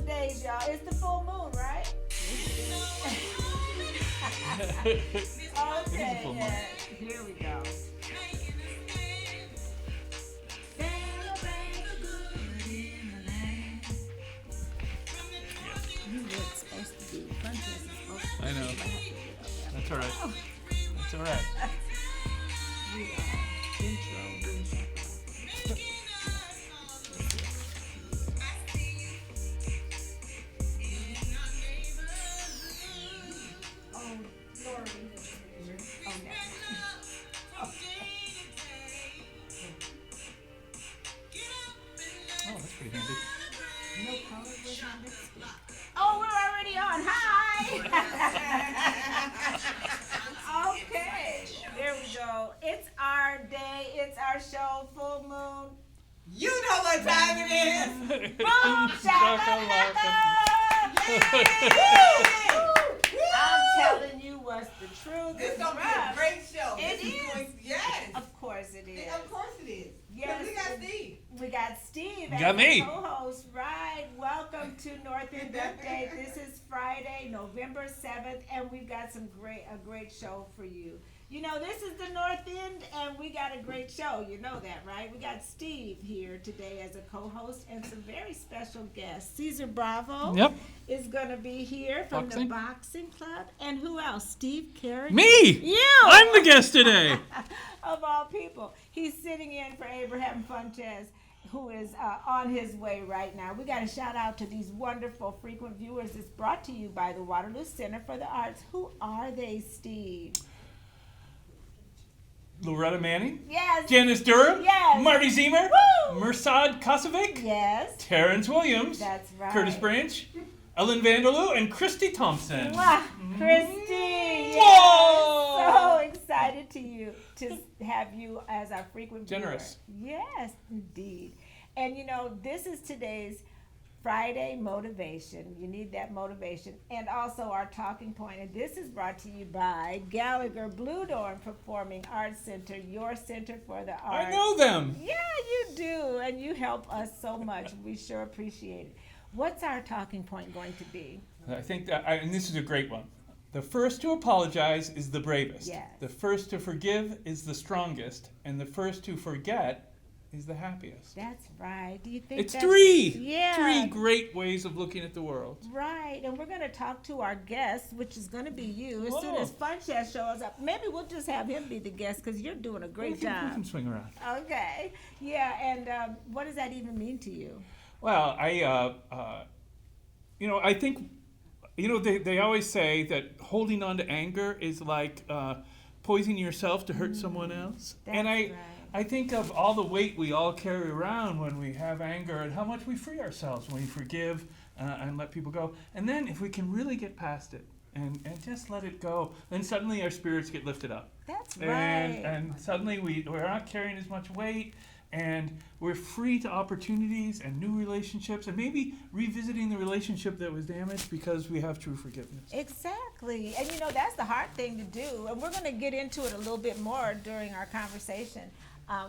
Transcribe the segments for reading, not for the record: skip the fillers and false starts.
days, y'all. It's the full moon, right? Okay, yeah. Here we go. You were supposed to be. Funches is supposed to be. I know. That's all right. That's all right. We are intro boom shakalaka. Oh, Lord. Oh, no. Oh, that's pretty handy. No color was on this one. Oh, we're already on. Hi. Okay. There we go. It's our day. It's our show. Full moon. You know what time it is. Boom shakalaka. I'm telling you what's the truth. It's going to be a great show. It is. Yes. Of course it is. Of course it is. Yes. We got Steve. We got Steve as Got me. the co-host. Right. Welcome to North End Update. This is Friday, November 7th, and we've got a great show for you. You know, this is the North End, and we got a great show. You know that, right? We got Steve here today as a co-host and some very special guests. Cesar Bravo Yep. is going to be here from Boxing. the Boxing Club. And who else? Steve Carignan. Me! You! I'm the guest today. Of all people. He's sitting in for Abraham Funches, who is on his way right now. We got a shout out to these wonderful frequent viewers. It's brought to you by the Waterloo Center for the Arts. Who are they, Steve? Loretta Manning, Yes. Janice Durham, Yes. Marty Zemer, Woo! Mersad Kosovic, Yes. Terrence Williams, That's right. Curtis Branch, Ellen Vanderloo, and Christy Thompson. Mwah, Christy. Yes. Whoa! So excited to have you as our frequent viewer. Generous. Yes, indeed. And you know, this is today's Friday motivation. You need that motivation. And also our talking point. And this is brought to you by Gallagher Bluedorn Performing Arts Center, your center for the arts. I know them. Yeah, you do. And you help us so much. We sure appreciate it. What's our talking point going to be? I think that, and this is a great one. The first to apologize is the bravest. Yes. The first to forgive is the strongest, and the first to forget is the happiest. That's right. Do you think It's that's three. Yeah. 3 great ways of looking at the world. Right, and we're going to talk to our guest, which is going to be you. As soon Whoa. as Funches shows up, maybe we'll just have him be the guest because you're doing a great We can job. swing around. Okay, yeah, and what does that even mean to you? Well, I think, they always say that holding on to anger is like poisoning yourself to hurt someone else. And That's right. I think of all the weight we all carry around when we have anger and how much we free ourselves when we forgive and let people go. And then if we can really get past it and just let it go, then suddenly our spirits get lifted up. That's right. And suddenly we're not carrying as much weight, and we're free to opportunities and new relationships, and maybe revisiting the relationship that was damaged because we have true forgiveness. Exactly, and you know, that's the hard thing to do, and we're going to get into it a little bit more during our conversation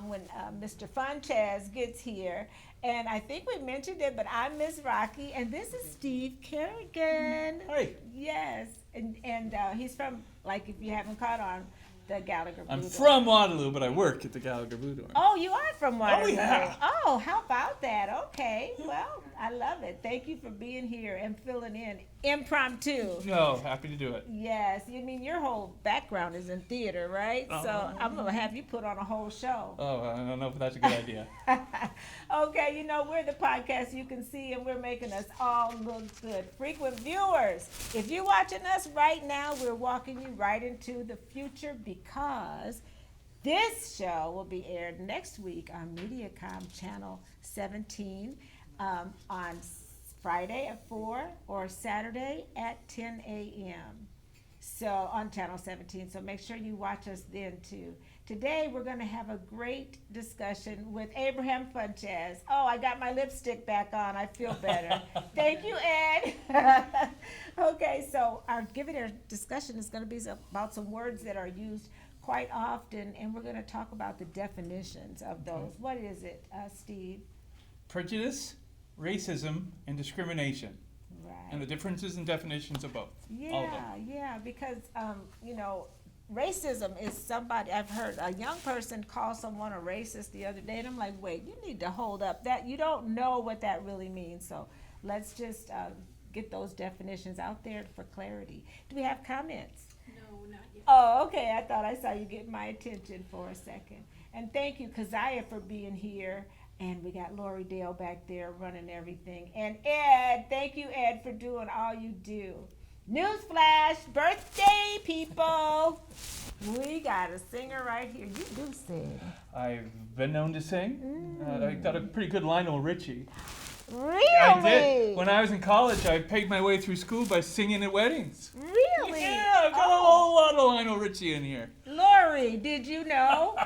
when Mr. Funches gets here. And I think we mentioned it, but I'm Miss Rocky, and this is Steve Carignan. Hi. Yes, and he's from, like, if you haven't caught on, the Gallagher I'm Bluedorn. from Waterloo, but I work at the Gallagher Bluedorn. Oh, you are from Waterloo. yeah. Oh, how about that? Okay, well, I love it. Thank you for being here and filling in impromptu. No, happy to do it. Yes, you mean your whole background is in theater, right? So I'm gonna have you put on a whole show. Oh, I don't know if that's a good idea. Okay, you know, we're the podcast you can see, and we're making us all look good. Frequent viewers, if you're watching us right now, we're walking you right into the future because this show will be aired next week on Medicom Channel 17 on Friday at 4 or Saturday at 10 a.m. So on Channel 17. So make sure you watch us then too. Today we're going to have a great discussion with Abraham Funches. Oh, I got my lipstick back on. I feel better. Thank you, Ed. Okay, so our Give It Air discussion is going to be about some words that are used quite often, and we're going to talk about the definitions of those. What is it, Steve? Prejudice, racism, and discrimination. and the differences and definitions of both. All of them. Yeah, because, racism is somebody, I've heard a young person call someone a racist the other day, and I'm like, wait, you need to hold up that. You don't know what that really means, so let's just get those definitions out there for clarity. Do we have comments? No, not yet. Oh, okay, I thought I saw you get my attention for a second. And thank you, Keziah, for being here. And we got Lori Dale back there running everything. And Ed, thank you, Ed, for doing all you do. Newsflash, birthday people. We got a singer right here. You do sing. I've been known to sing. I got a pretty good Lionel Richie. Really? I did. When I was in college, I paid my way through school by singing at weddings. Really? Yeah, I've got a whole lot of Lionel Richie in here. Lori, did you know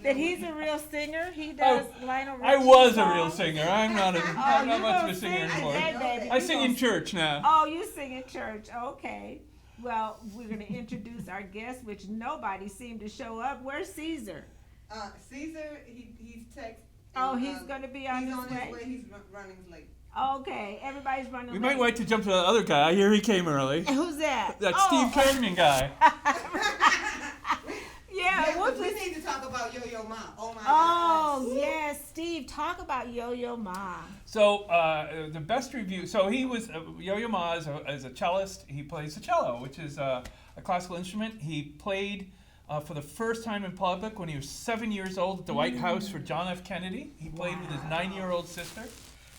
that he's a real singer? He does Lionel Richie I was a songs? real singer. I'm not I'm not you much of gonna a singer sing anymore. today, baby. I You sing gonna in church now. Oh, you sing in church. Okay. Well, we're going to introduce our guest, which nobody seemed to show up. Where's Cesar? Cesar, he's texting. Oh, he's going to be on his way? He's running late. Okay, everybody's running We late. might wait to jump to the other guy. I hear he came early. Who's that? That Oh, Steve Carignan guy. Yeah, but we we need to talk about Yo-Yo Ma. Oh my Oh, God. yes, Steve, talk about Yo-Yo Ma. So the best review. So he was Yo-Yo Ma is a cellist. He plays the cello, which is a classical instrument. He played for the first time in public when he was 7 years old at the White House for John F. Kennedy. He played with his 9-year-old sister,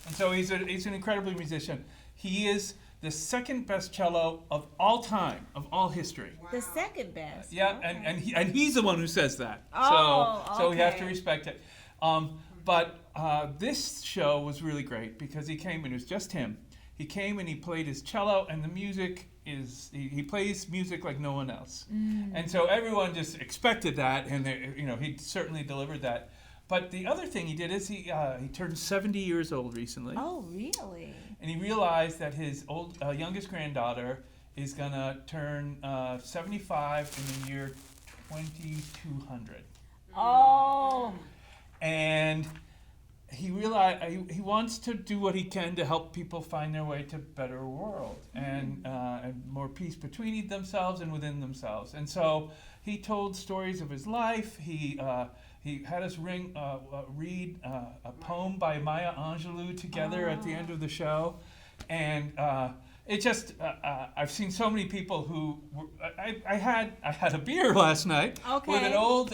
and so he's an incredible musician. He is the second best cello of all time, of all history. Wow. The second best. Yeah, Okay. and he's the one who says that. Oh, so we have to okay. respect it. But this show was really great because he came and it was just him. He came and he played his cello, and the music is he plays music like no one else. And so everyone just expected that, and he certainly delivered that. But the other thing he did is he turned 70 years old recently. Oh, really? And he realized that his youngest granddaughter is going to turn 75 in the year 2200. Oh. And he realized he wants to do what he can to help people find their way to a better world and more peace between themselves and within themselves. And so he told stories of his life. He had us read a poem by Maya Angelou together at the end of the show. And it just, I've seen so many people who, I had a beer last night with an old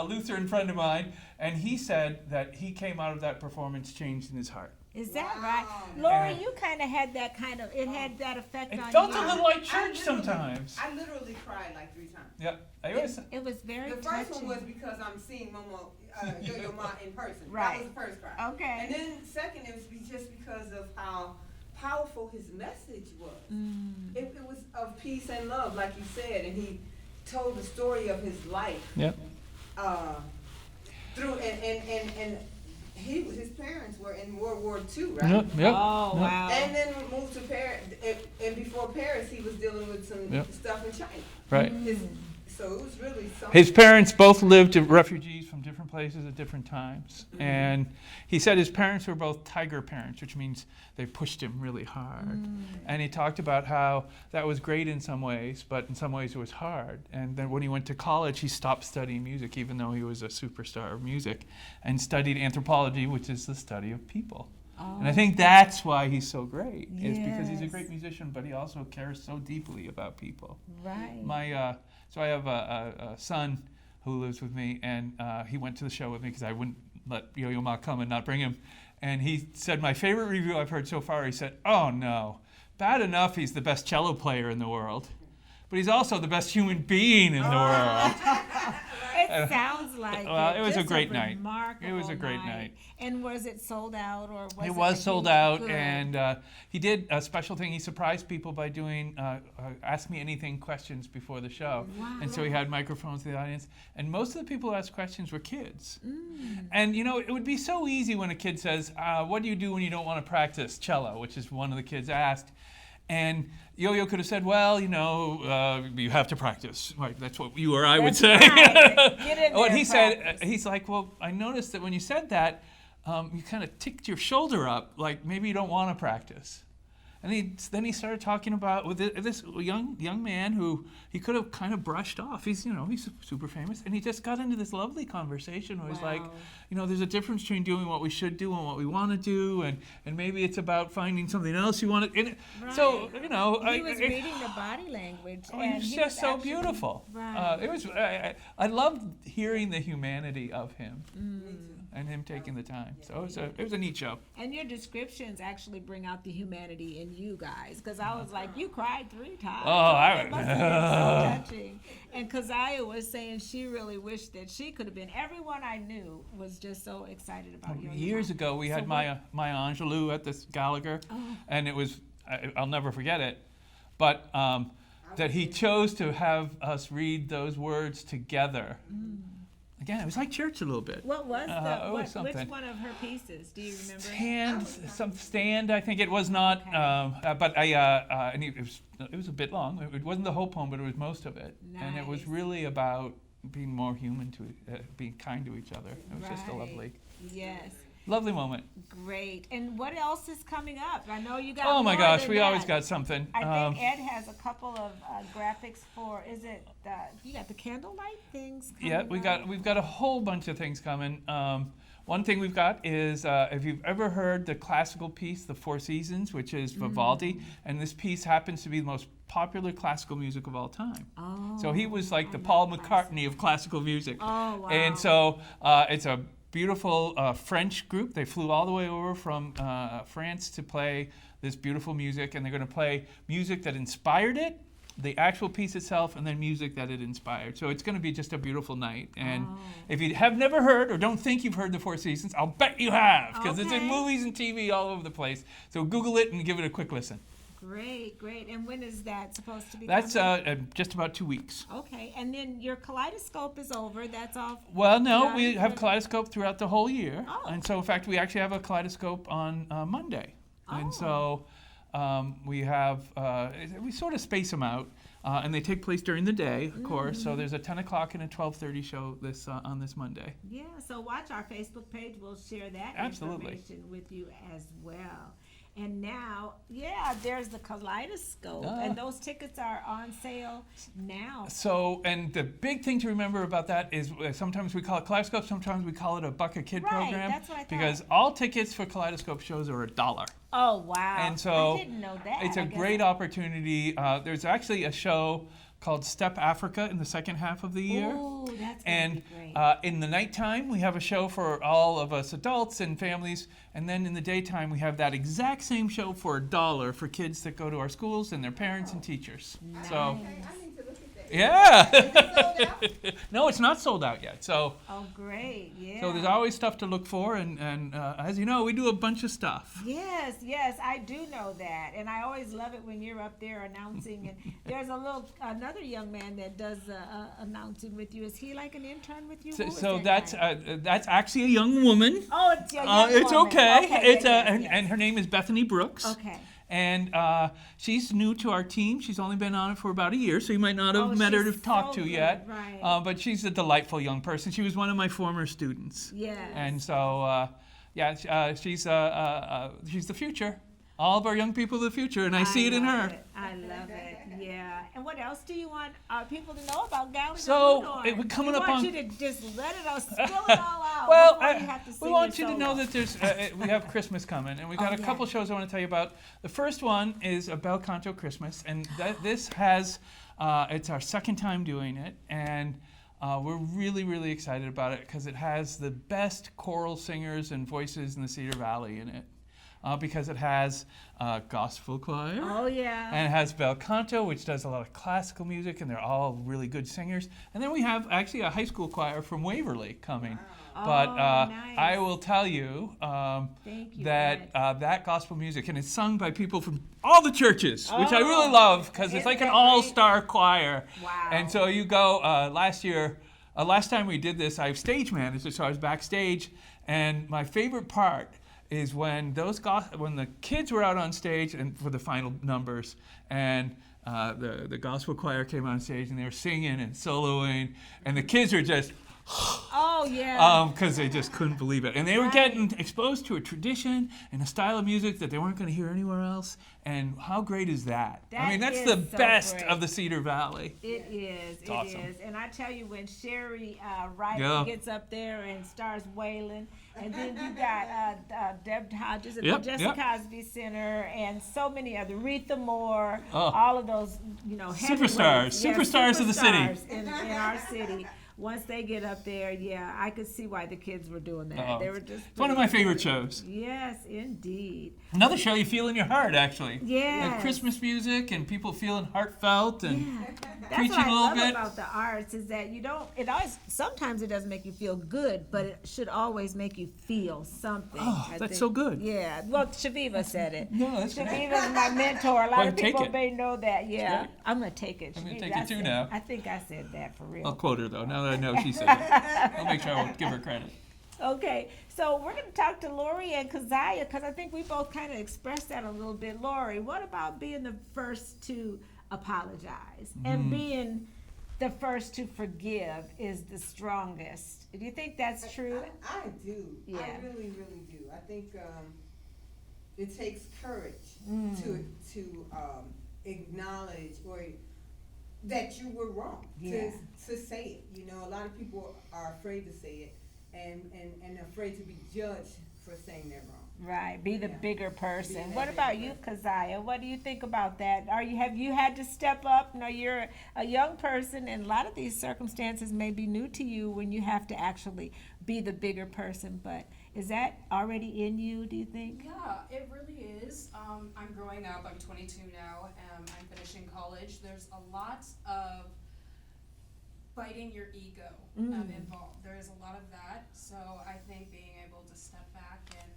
Lutheran friend of mine, and he said that he came out of that performance changed in his heart. Is that Wow. right? Lori, you kind of had that it had that effect It on felt you. a little like church sometimes. I literally cried like 3 times. Yeah, I always. It was very The touching. first one was because I'm seeing Yo-Yo Ma in person. Right. That was the first cry. Okay. And then second, it was just because of how powerful his message was. It was of peace and love, like you said, and he told the story of his life. Yep. Through and his parents were in World War II, right? Yep. Oh, wow. And then moved to Paris, and before Paris, he was dealing with some Yep. stuff in China. Right. So it was really something. His parents both lived as refugees from different places at different times. And he said his parents were both tiger parents, which means they pushed him really hard. And he talked about how that was great in some ways, but in some ways it was hard. And then when he went to college, he stopped studying music, even though he was a superstar of music, and studied anthropology, which is the study of people. And I think that's why he's so great, is because he's a great musician, but he also cares so deeply about people. Right. So I have a son who lives with me, and he went to the show with me because I wouldn't let Yo-Yo Ma come and not bring him. And he said, my favorite review I've heard so far, he said, oh no, bad enough he's the best cello player in the world, but he's also the best human being in the world. It sounds like Well, it was a Just great night. remarkable It was a great night. And was it sold out, or was it? It was a sold huge- out, Good. and he did a special thing. He surprised people by doing Ask Me Anything questions before the show. Wow. And so he had microphones to the audience, and most of the people who asked questions were kids. And it would be so easy when a kid says, what do you do when you don't want to practice cello, which is one of the kids asked. And Yo-Yo could have said, well, you have to practice. Right, that's what you or I would say. Right. Get in What there he and said, practice. he's like, well, I noticed that when you said that, you kind of ticked your shoulder up, like maybe you don't want to practice. And then he started talking about with this young man who he could have kind of brushed off. He's super famous, and he just got into this lovely conversation where he's like, there's a difference between doing what we should do and what we want to do, and maybe it's about finding something else you want to. Right. So he was reading the body language, and it was just so actually beautiful. Right. It was. I loved hearing the humanity of him. And him taking the time. So it was a neat show. And your descriptions actually bring out the humanity in you guys, because I was like, you cried 3 times. Oh, it must have been so touching. And Keziah was saying she really wished that she could have been. Everyone I knew was just so excited about you. Years ago, we had Maya Angelou at this Gallagher, and it was, I'll never forget it, but that he chose to have us read those words together. Again, it was like church a little bit. What was something. which one of her pieces? Do you remember? Stand. I think it was not. Okay. But and it was a bit long. It wasn't the whole poem, but it was most of it. Nice. And it was really about being more human being kind to each other. It was just a lovely moment. Great. And what else is coming up? I know you got. Oh my more gosh, than we that. always got something. I think Ed has a couple of graphics for. Is it you got the candlelight things? Yeah, we've got a whole bunch of things coming. One thing we've got is if you've ever heard the classical piece, The Four Seasons, which is Vivaldi, and this piece happens to be the most popular classical music of all time. Oh. So he was like the Paul McCartney of classical music. Oh wow. And so it's a beautiful French group. They flew all the way over from France to play this beautiful music, and they're going to play music that inspired it, the actual piece itself, and then music that it inspired. So it's going to be just a beautiful night. And if you have never heard or don't think you've heard The Four Seasons, I'll bet you have, because it's in movies and TV all over the place. So Google it and give it a quick listen. Great. And when is that supposed to be? That's just about 2 weeks. Okay, and then your kaleidoscope is over. That's all. Well, no, we have kaleidoscope throughout the whole year. Oh. And so, in fact, we actually have a kaleidoscope on Monday. And so we have, we sort of space them out. And they take place during the day, of course. So there's a 10 o'clock and a 12:30 show on this Monday. Yeah, so watch our Facebook page. We'll share that information with you as well. And now, there's the kaleidoscope, and those tickets are on sale now. So, and the big thing to remember about that is sometimes we call it kaleidoscope, sometimes we call it a bucket kid program. That's what I thought. Because all tickets for kaleidoscope shows are $1. Oh, wow. And so I didn't know that. It's a great opportunity. There's actually a show called Step Africa in the second half of the year. Oh, that's and be great. In the nighttime, we have a show for all of us adults and families. And then in the daytime, we have that exact same show for $1 for kids that go to our schools and their parents and teachers. Nice. So, I need to look at that. yeah. Is it sold out? No, it's not sold out yet. So, Oh, great. Yeah. so there's always stuff to look for. And as you know, we do a bunch of stuff. Yes, I do know that, and I always love it when you're up there announcing. And there's another young man that does announcing with you. Is he like an intern with you? So that's actually a young woman. Oh, it's your young It's woman. okay. It's yes. and her name is Bethany Brooks. Okay. And she's new to our team. She's only been on it for about a year, so you might not have met her to she's talk so to good, yet. right. But she's a delightful young person. She was one of my former students. Yes. And so, she's the future. All of our young people are the future, and I see it in her. I love it. Yeah. And what else do you want people to know about Gallagher? So, Bluedorn? coming up We on. want you to just let it all spill it all out. Well, before you have to we sing want your you to know solo. that there's we have Christmas coming, and we've got a couple shows I want to tell you about. The first one is a bel canto Christmas, and this has it's our second time doing it, and we're really, really excited about it because it has the best choral singers and voices in the Cedar Valley in it. Because it has gospel choir. Oh, yeah. And it has bel canto, which does a lot of classical music, and they're all really good singers. And then we have actually a high school choir from Waverly coming. Wow. But nice. I will tell you Thank you, that Ed. that gospel music, and it's sung by people from all the churches, which I really Oh, love because it's isn't like an that all-star choir. Wow. And so you go, last time we did this, I have stage manager, so I was backstage, and my favorite part is when when the kids were out on stage and for the final numbers, and the gospel choir came on stage and they were singing and soloing, and the kids were just Oh, yeah. Because they just couldn't believe it. And they were getting exposed to a tradition and a style of music that they weren't going to hear anywhere else. And how great is that? I mean, that's is the so best great. of the Cedar Valley. It is. It's awesome. It is. And I tell you, when Sherry Wright Yeah. gets up there and starts wailing, and then you got Deb Hodges at Yep, the Jesse yep. Cosby Center, and so many other, Aretha Moore, Oh. all of those, Superstars. heavyweights. Yeah, Superstars of the city. superstars in our city. Once they get up there, yeah, I could see why the kids were doing that. Oh, They were just It's one of my favorite shows. Yes, indeed. Another show you feel in your heart, actually. Yes. Like Christmas music and people feeling heartfelt and Yeah. That's preaching what I a little love bit. about the arts is that sometimes it doesn't make you feel good, but it should always make you feel something. Oh, I that's think. so good. Yeah, well, Shaviva said it. No, that's Shaviva's my mentor. A lot Well, of take people it. may know that. Yeah, great. I'm gonna take it. I'm gonna Shaviva, take it too said- now. I think I said that for real. I'll quote her, though, now that I know she said it. I'll make sure I won't give her credit. Okay, so we're going to talk to Lori and Keziah because I think we both kind of expressed that a little bit. Lori, what about being the first to apologize and being the first to forgive is the strongest? Do you think that's true? I do. Yeah. I really, really do. I think it takes courage to acknowledge or that you were wrong. Yeah. To say it. You know, a lot of people are afraid to say it and afraid to be judged for saying they're wrong. Right, be the Yeah. bigger person. Be that What bigger about you, Keziah? What do you think about that? Have you had to step up? No, you're a young person, and a lot of these circumstances may be new to you when you have to actually be the bigger person. But is that already in you? Do you think? Yeah, it really is. I'm growing up. I'm 22 now. I'm finishing college. There's a lot of fighting your ego involved. There is a lot of that. So I think being able to step back and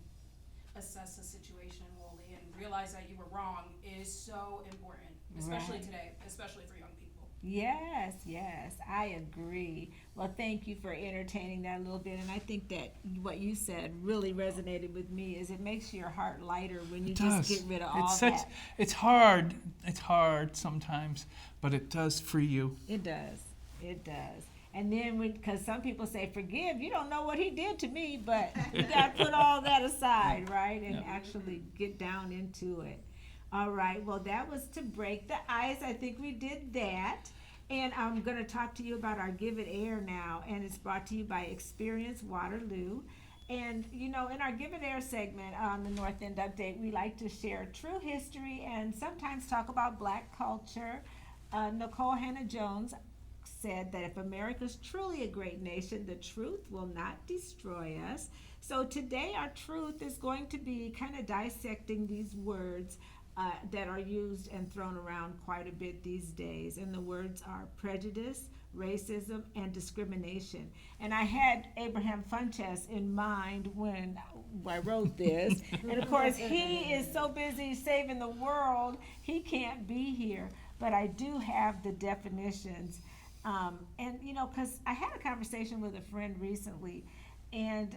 assess the situation fully and realize that you were wrong is so important, especially Right. today, especially for young people. Yes, I agree. Well, thank you for entertaining that a little bit. And I think that what you said really resonated with me is it makes your heart lighter when you It just does. get rid of all It's that. It's hard. It's hard sometimes, but it does free you. It does. And then because some people say forgive, you don't know what he did to me, but you got to put all that aside, right? And actually get down into it. All right, well, that was to break the ice. I think we did that. And I'm going to talk to you about our Give It Air now, and it's brought to you by Experience Waterloo. And, you know, in our Give It Air segment on the North End Update, we like to share true history and sometimes talk about Black culture. Nicole Hannah-Jones said that if America's truly a great nation, the truth will not destroy us. So today our truth is going to be kind of dissecting these words that are used and thrown around quite a bit these days. And the words are prejudice, racism, and discrimination. And I had Abraham Funches in mind when I wrote this. And of course, he is so busy saving the world, he can't be here. But I do have the definitions. And, you know, because I had a conversation with a friend recently, and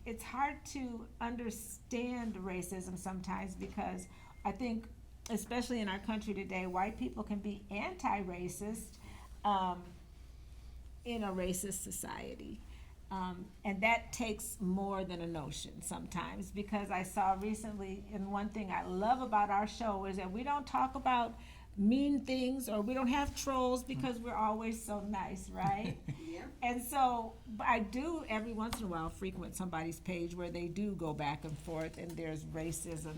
it's hard to understand racism sometimes because I think, especially in our country today, white people can be anti-racist in a racist society. And that takes more than a notion sometimes, because I saw recently, and one thing I love about our show is that we don't talk about mean things or we don't have trolls because we're always so nice, right? Yeah. And so I do every once in a while frequent somebody's page where they do go back and forth and there's racism,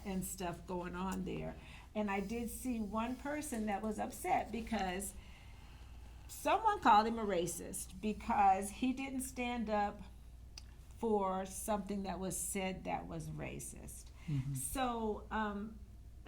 and stuff going on there. And I did see one person that was upset because someone called him a racist because he didn't stand up for something that was said that was racist. So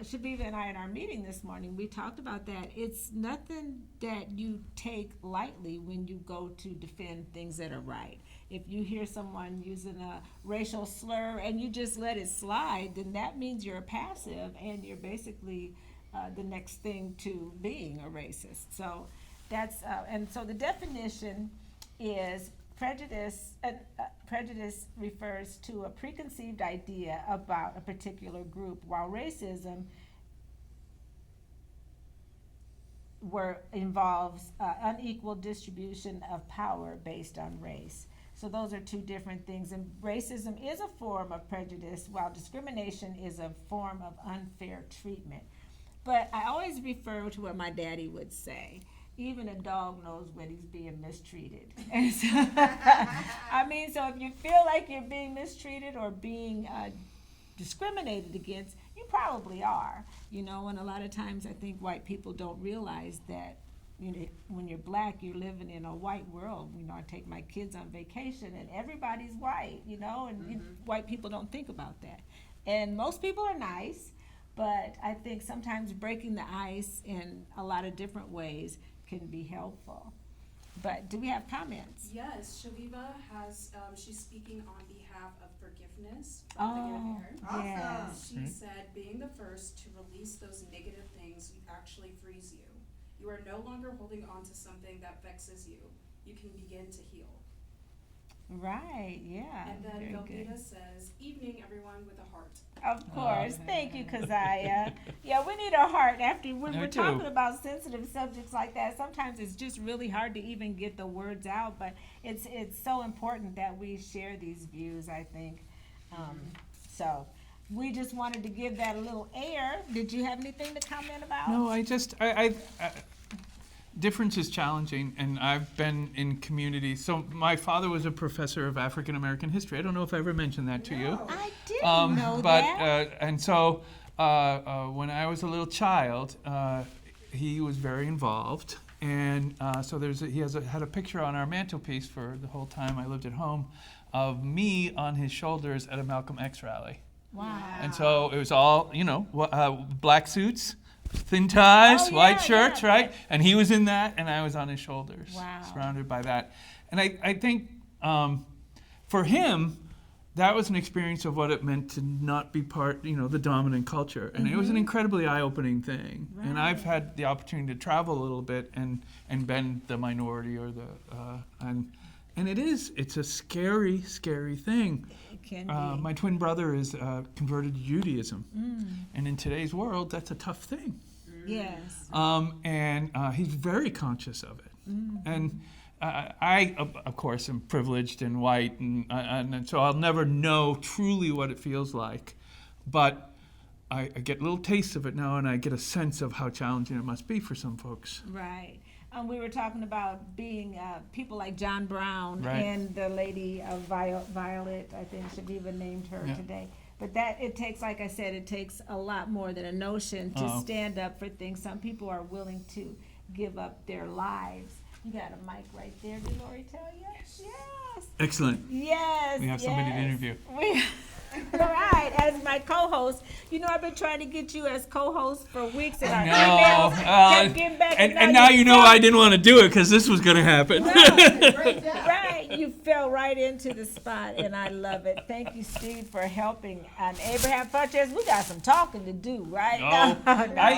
Shabiba and I in our meeting this morning, we talked about that. It's nothing that you take lightly when you go to defend things that are right. If you hear someone using a racial slur and you just let it slide, then that means you're a passive and you're basically the next thing to being a racist. So that's and so the definition is prejudice. Prejudice refers to a preconceived idea about a particular group, while racism involves unequal distribution of power based on race. So those are two different things. And racism is a form of prejudice, while discrimination is a form of unfair treatment. But I always refer to what my daddy would say. Even a dog knows when he's being mistreated. And so, I mean, so if you feel like you're being mistreated or being discriminated against, you probably are. You know, and a lot of times I think white people don't realize that, you know, when you're black, you're living in a white world. You know, I take my kids on vacation and everybody's white, you know, and white people don't think about that. And most people are nice, but I think sometimes breaking the ice in a lot of different ways can be helpful. But do we have comments? Yes, Shaviva has, she's speaking on behalf of forgiveness from the Gallagher. Awesome. Yes. She said, being the first to release those negative things actually frees you. You are no longer holding on to something that vexes you. You can begin to heal. Right, yeah. And then very good. Velveeta says, evening everyone with a heart. Of course. Thank you, Keziah. Yeah, we need a heart after when Me we're too. talking about sensitive subjects like that. Sometimes it's just really hard to even get the words out, but it's so important that we share these views, I think. So we just wanted to give that a little air. Did you have anything to comment about? No, I difference is challenging, and I've been in communities. So my father was a professor of African American history. I don't know if I ever mentioned that to you. I didn't know But that. and so when I was a little child, he was very involved, and so he had a picture on our mantelpiece for the whole time I lived at home of me on his shoulders at a Malcolm X rally. Wow. And so it was all, you know, black suits, thin ties, Oh, white yeah, shirts, yeah. right? And he was in that, and I was on his shoulders, Wow. surrounded by that. And I think for him, that was an experience of what it meant to not be part, you know, the dominant culture. And it was an incredibly eye-opening thing. And I've had the opportunity to travel a little bit and been the minority or and it's a scary, scary thing. It can be. My twin brother is converted to Judaism. And in today's world, that's a tough thing. Yes. And he's very conscious of it. And I, of course, am privileged and white, and so I'll never know truly what it feels like. But I get little tastes of it now, and I get a sense of how challenging it must be for some folks. Right. We were talking about being people like John Brown Right. and the lady of Violet, I think Shaviva named her Yeah. today. But that it takes, like I said, it takes a lot more than a notion to stand up for things. Some people are willing to give up their lives. You got a mic right there, did Lori tell you? Yes. Excellent. Yes. We have somebody to yes. interview. All right, as my co-host. You know, I've been trying to get you as co-host for weeks, and our No, emails kept getting back. and now you know I didn't want to do it because this was going to happen. Right, you fell right into the spot, and I love it. Thank you, Steve, for helping. And Abraham Funches, we got some talking to do, right?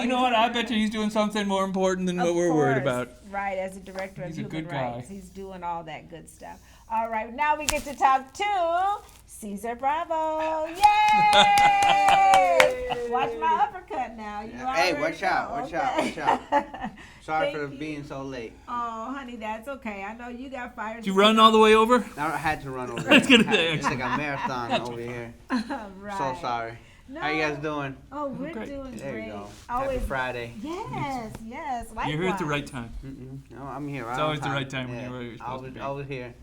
You know what? I bet you he's doing something more important than what Of we're worried course. about. Right, as a director of He's a human good guy. rights, he's doing all that good stuff. All right, now we get to talk to Cesar Bravo. Yay! Watch my uppercut now. You Hey, already watch out, know, watch out, okay? watch out. Sorry for Thank you. being so late. Oh, honey, that's okay. I know you got fired. Did you run all the way over? I had to run over I was here. gonna say, It's like a marathon over here. Right. So sorry. How you guys doing? Oh, we're great. doing There great. you go. Always. Happy Friday. Yes, yes. Likewise. You're here at the right time. No, I'm here. Right It's on always the right time when Yeah, you're where you're supposed to be. I was here.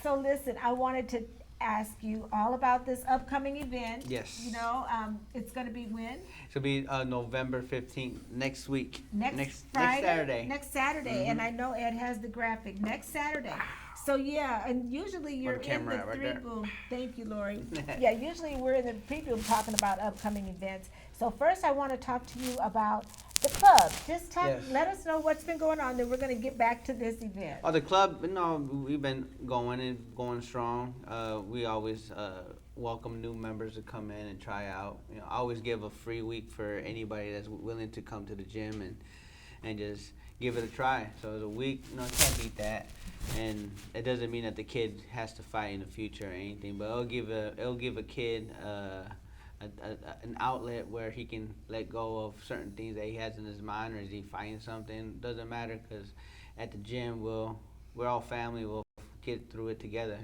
So listen, I wanted to ask you all about this upcoming event. Yes. You know, it's going to be when? It'll be November 15th, next week. Next Friday? Next Saturday. Next Saturday. And I know Ed has the graphic. Next Saturday. So yeah, and usually you're the in camera the at right three there. boom. Thank you, Lori. Yeah, usually we're in the preview talking about upcoming events. So first I want to talk to you about the club. Just Yes. let us know what's been going on, then we're going to get back to this event. Oh, the club, no, we've been going strong. We always welcome new members to come in and try out. You know, I always give a free week for anybody that's willing to come to the gym and just give it a try. So it's a week, you know, I can't beat that. And it doesn't mean that the kid has to fight in the future or anything, but it'll give a kid an outlet where he can let go of certain things that he has in his mind, or is he fighting something? Doesn't matter, because at the gym we're all family. We'll get through it together.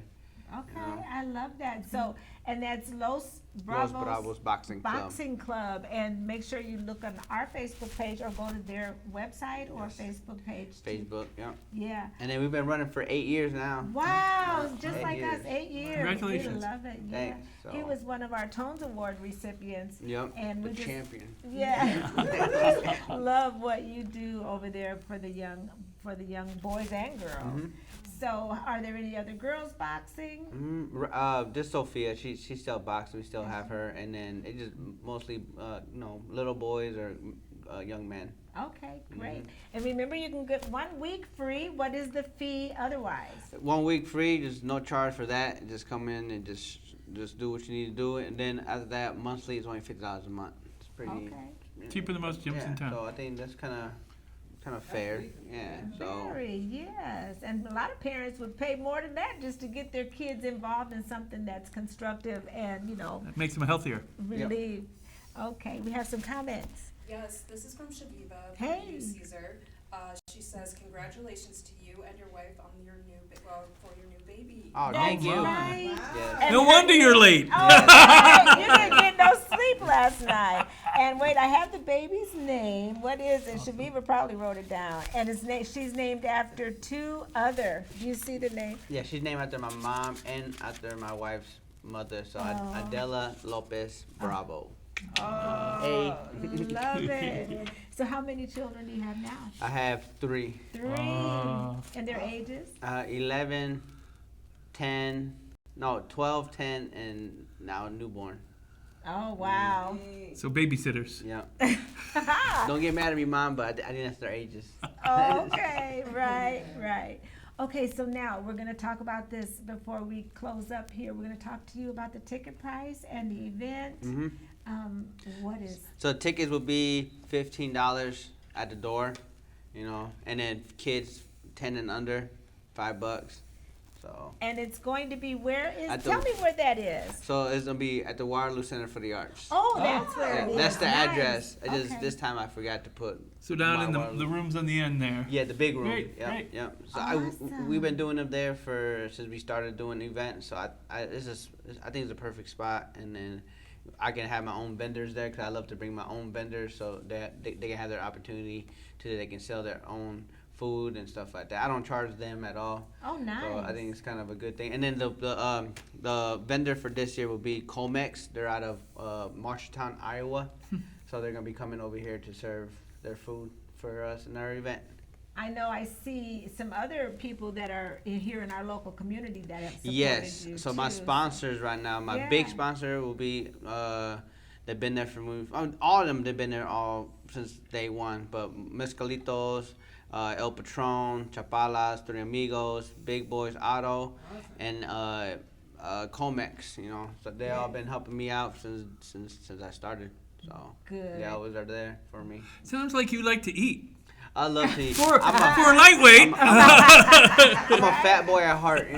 Okay, know? I love that. So, and that's Los Bravos Boxing Club. Boxing Club, and make sure you look on our Facebook page or go to their website or Yes. Facebook page. too. Facebook, yeah. Yeah. And then we've been running for 8 years now. Wow, just 8 like us, years. 8 years. Congratulations. We love it. Yeah. Thanks. He So- was one of our Tones Award recipients. Yep. And we the just champion. Yeah. We just love what you do over there for the young boys and girls. Mhm. So, are there any other girls boxing? Just Sophia. She still boxes. We still have her, and then it just mostly little boys or young men. Okay, great. And remember, you can get 1 week free. What is the fee otherwise? 1 week free. Just no charge for that. Just come in and just do what you need to do, and then after that, monthly is only $50 a month. It's pretty Okay. Cheaper than most gyms in town. So I think that's kind of fair. Yeah. So. Very, yes. And a lot of parents would pay more than that just to get their kids involved in something that's constructive and, That makes them healthier. relieve. Okay, we have some comments. Yes, this is from Shaviva, Hey. from you, Cesar. She says, congratulations to you and your wife on your for your new baby. Oh, That's thank you. right. Yes. And No wonder you're late. Oh, right. You didn't get no sleep last night. And wait, I have the baby's name. What is it? Shaviva probably wrote it down. And she's named after 2 other. Do you see the name? Yeah, she's named after my mom and after my wife's mother. So Oh. Adela Lopez Bravo. Oh, Hey. love it. So how many children do you have now? I have 3. 3. And their ages? 11, 10, no, 12, 10, and now a newborn. Oh, wow. So babysitters. Yeah. Don't get mad at me, Mom, but I didn't ask their ages. Okay, right. Okay, so now we're going to talk about this before we close up here. We're going to talk to you about the ticket price and the event. Hmm. What is? So tickets will be $15 at the door, and then kids 10 and under, $5. So. And it's going to be where is? At Tell the- me where that is. So it's gonna be at the Waterloo Center for the Arts. Oh, that's where it is. That's the Nice. address. Okay. This time I forgot to put. So down in the Waterloo. rooms on the end there. Yeah, the big room. Great, Yep, great. yep. So Awesome. we've been doing them there since we started doing events. So I think it's a perfect spot, and then I can have my own vendors there because I love to bring my own vendors so that they can have their opportunity they can sell their own food and stuff like that. I don't charge them at all. Oh, nice. So I think it's kind of a good thing. And then the vendor for this year will be Comex. They're out of Marshalltown, Iowa. So they're gonna be coming over here to serve their food for us in our event. I know I see some other people that are here in our local community that have supported Yes. you So my too. sponsors right now, my big Yeah. sponsor will be they've been there all of them. They've been there all since day one. But Mezcalitos, El Patron, Chapalas, Three Amigos, Big Boys Auto, and Comex. So they all been helping me out since I started. So Good. they always are there for me. Sounds like you like to eat. I love to eat. For I'm a lightweight. I'm a fat boy at heart,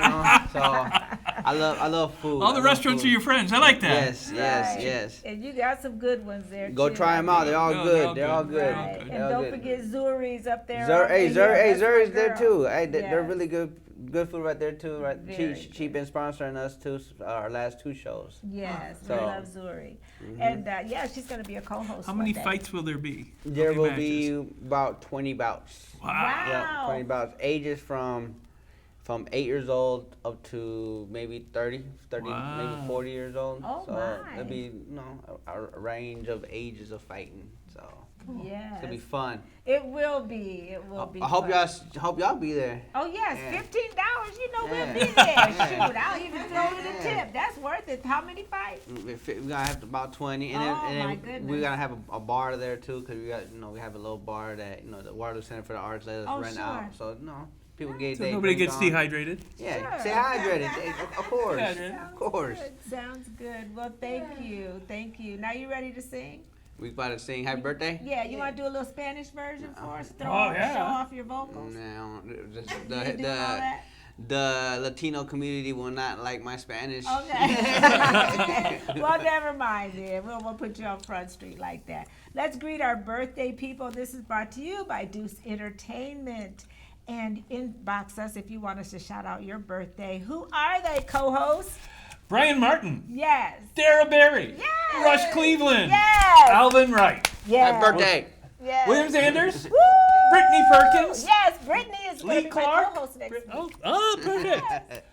So I love food. All the restaurants are your friends. I like that. Yes, yes, Right. yes. And you got some good ones there Go too. try them out. They're all No, good. They're all good. Right. good. And They're all don't good. forget Zuri's up there. Zur, on hey, the Zur, hill. hey, That's my Zuri's there girl. too. Hey, they're Yes. really good food right there too. Right, Very she been sponsoring us too. Our last 2 shows. Yes, we So- love Zuri. And yeah, she's going to be a co-host. How one many day. fights will there be? How There many will matches? be about 20 bouts. Wow. Yeah, 20 bouts. Ages from 8 years old up to maybe 30, Wow. maybe 40 years old. Oh, so my. it'll be a range of ages of fighting. So Yes. it's gonna be fun. It will be. It will be. I hope fun. y'all be there. Oh yes, Yeah. $15. You know Yeah. we'll be there. Yeah. Shoot, I'll even throw in a tip. That's worth it. How many fights? We're gonna have about 20, and Oh, my then goodness. we're gonna have a bar there too, cause we have a little bar that the Waterloo Center for the Arts let us Oh, rent sure. out. So people get So they nobody drink gets on. dehydrated. Yeah, Sure. stay hydrated. Of course, Dehydrated. of course. Good. Sounds good. Well, thank you. Thank you. Now you ready to sing? We about to sing Happy Birthday. Yeah, you want to do a little Spanish version for us? Oh, yeah. Show off your vocals. No, You do all that? the Latino community will not like my Spanish. Okay. Well, never mind then. We'll put you on Front Street like that. Let's greet our birthday people. This is brought to you by Deuce Entertainment. And inbox us if you want us to shout out your birthday. Who are they, co-hosts? Brian Martin, Yes. Dara Berry, Yes. Rush Cleveland, Yes. Alvin Wright, Yes. Happy birthday. Yes. William Sanders, Woo! Brittany Perkins, Yes, Brittany is going Lee to be my Clark, co-host next week. oh, perfect.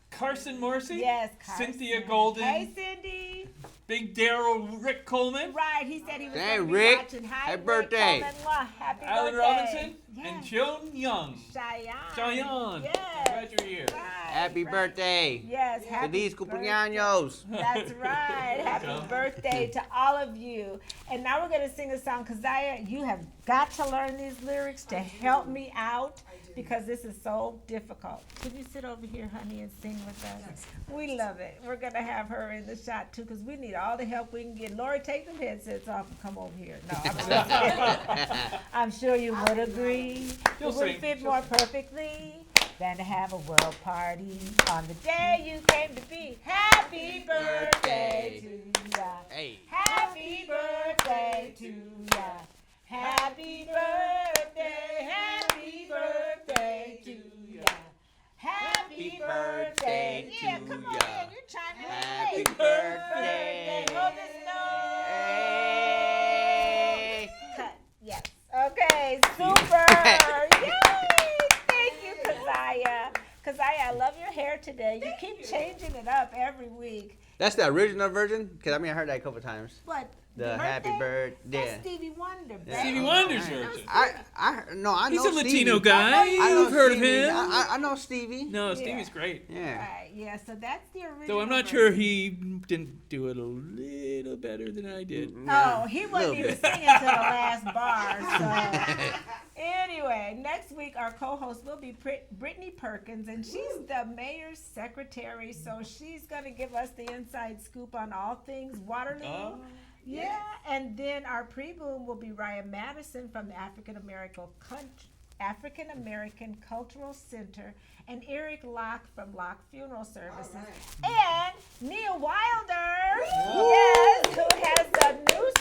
Carson Morrissey, Yes, Carson. Cynthia Golden, Hey, Cindy. Big Daryl Rick Coleman, Right, he said he was Hey, going to be Rick. watching. Hi, Happy Rick birthday. Coleman. Mwah. Happy Alan birthday. Robinson, Yes. and Joan Young. Cheyenne. Cheyenne, Yes. glad you're here. Right, Happy right. birthday. Yes, happy Feliz birthday. cumpleaños. That's right. Happy birthday to all of you. And now we're going to sing a song. Keziah, you have got to learn these lyrics to help me out because this is so difficult. Could you sit over here, honey, and sing with us? We love it. We're going to have her in the shot, too, because we need all the help we can get. Lori, take them headsets off and come over here. No, I'm just kidding. I'm sure you would agree. You'll It would sing. fit more perfectly than to have a world party on the day you came to be. Happy birthday to ya. Hey. Happy birthday to ya. Happy birthday, happy birthday to ya. Happy birthday. Yeah, come on ya. in. You're chiming in. Happy Hey. birthday. Hold this note. Hey. Cut. Yes. Okay, super. Yay. Thank you, Keziah. Keziah, I love your hair today. You keep changing it up every week. That's the original version? Because I heard that a couple times. What? The happy birthday. That's Stevie Wonder, baby. Stevie Wonder's Alright. version. I know He's Stevie. a Latino guy. I know You've heard of Stevie. him. I know Stevie. No, Yeah. Stevie's great. Yeah. Right, yeah, so that's the original. Though I'm not sure he didn't do it a little better than I did. Oh, he wasn't Little even bit. singing to the last bar. So, anyway, next week our co-host will be Brittany Perkins, and she's the mayor's secretary. So she's gonna give us the inside scoop on all things Waterloo. Oh. Yeah, and then our pre-boom will be Ryan Madison from the African American Cultural Center, and Eric Locke from Locke Funeral Services, and Neil Wilder, yes, who has a new,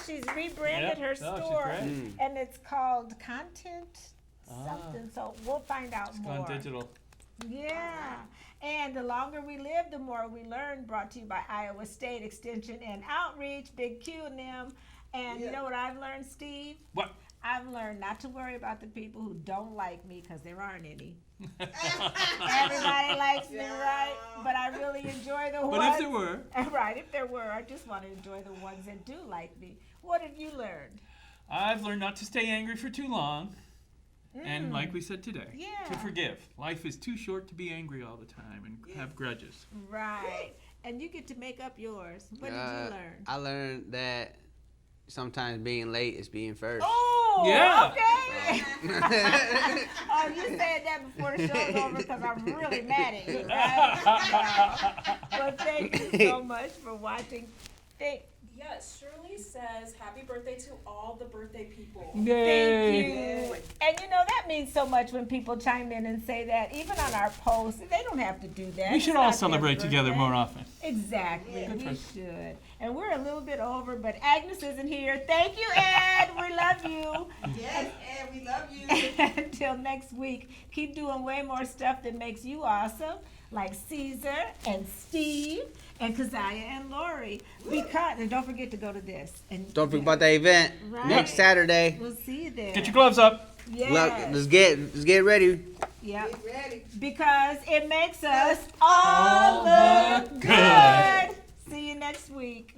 she's rebranded her Yep. Oh, she's store, great. and it's called Content something. So we'll find out It's more. gone digital. Yeah. And the longer we live, the more we learn. Brought to you by Iowa State Extension and Outreach, Big Q and them. And you know what I've learned, Steve? What? I've learned not to worry about the people who don't like me, because there aren't any. Everybody likes me, right? But I really enjoy the ones. But if there were, Right, if there were, I just want to enjoy the ones that do like me. What have you learned? I've learned not to stay angry for too long. And like we said today, Yeah. to forgive. Life is too short to be angry all the time and have grudges. Right. And you get to make up yours. What did you learn? I learned that sometimes being late is being first. Oh, Yeah. okay. Oh, you said that before the show's over because I'm really mad at you, right? Well, thank you so much for watching. Yes, Shirley says happy birthday to all the birthday people. Thank you. And you know, that means so much when people chime in and say that, even on our posts. They don't have to do that. We It's should not all their celebrate together birthday. more often. Exactly, Good we for- should. And we're a little bit over, but Agnes isn't here. Thank you, Ed. We love you. Yes, and we love you. Until next week, keep doing way more stuff that makes you awesome, like Cesar and Steve and Keziah and Lori. Because, and don't forget to go to this. And Don't forget about the event Right. next Saturday. We'll see you there. Get your gloves up. Yes. Let's get ready. Yep. Get ready. Because it makes us all All look look good. See you next week.